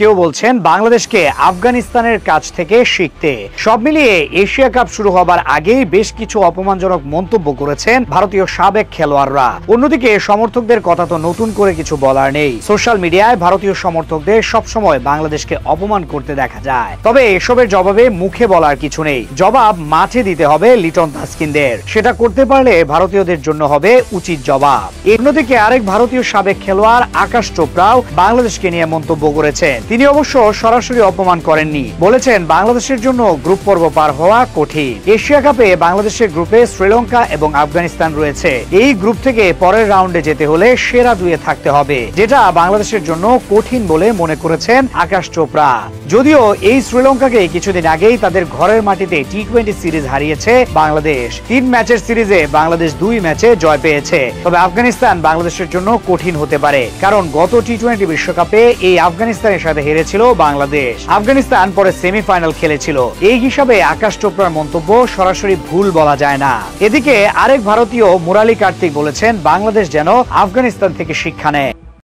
কেউ বলছেন বাংলাদেশকে আফগানিস্তানের কাছ থেকে শিখতে। সব মিলিয়ে এশিয়া কাপ শুরু হবার আগেই বেশ কিছু অপমানজনক মন্তব্য করেছেন ভারতীয় সাবেক খেলোয়াড়রা। অন্যদিকে সমর্থকদের কথা তো নতুন করে কিছু বলার নেই। সোশ্যাল মিডিয়ায় ভারতীয় সমর্থকদের সবসময় বাংলাদেশকে অপমান করতে দেখা যায়, তবে এসবের জবাবে মুখে বলার কিছু নেই। জবাব মাঠে দিতে হবে লিটন তাসকিনদের। সেটা করতে পারলে ভারতীয়দের জন্য হবে উচিত জবাব। অন্যদিকে আরেক ভারতীয় সাবেক খেলোয়াড় আকাশ চোপড়াও বাংলাদেশকে নিয়ে মন্তব্য করেছেন। তিনি অবশ্য সরাসরি অপমান করেননি, বলেছেন বাংলাদেশের জন্য গ্রুপ পর্ব পার হওয়া কঠিন। এশিয়া কাপে বাংলাদেশের গ্রুপে শ্রীলঙ্কা এবং আফগানিস্তান রয়েছে। এই গ্রুপ থেকে পরের রাউন্ডে যেতে হলে সেরা দুয়ে থাকতে হবে, যেটা বাংলাদেশের জন্য কঠিন বলে মনে করেছেন আকাশ চোপড়া। যদিও এই শ্রীলঙ্কাকে কিছুদিন আগেই তাদের ঘরের মাটিতে টি-20 সিরিজ হারিয়েছে বাংলাদেশ। 3 ম্যাচের সিরিজে বাংলাদেশ 2 ম্যাচে জয় পেয়েছে। তবে আফগানিস্তান বাংলাদেশের জন্য কঠিন হতে পারে, কারণ গত টি-20 বিশ্বকাপে এই আফগানিস্তানের সাথে হেরেছিল বাংলাদেশ। আফগানিস্তান পরে সেমিফাইনাল খেলেছিল। এই হিসাবে আকাশ চোপড়ার মন্তব্য সরাসরি ভুল বলা যায় না। এদিকে আরেক ভারতীয় মুরালি কার্তিক বলেছেন বাংলাদেশ যেন আফগানিস্তান থেকে শিক্ষা নেয়।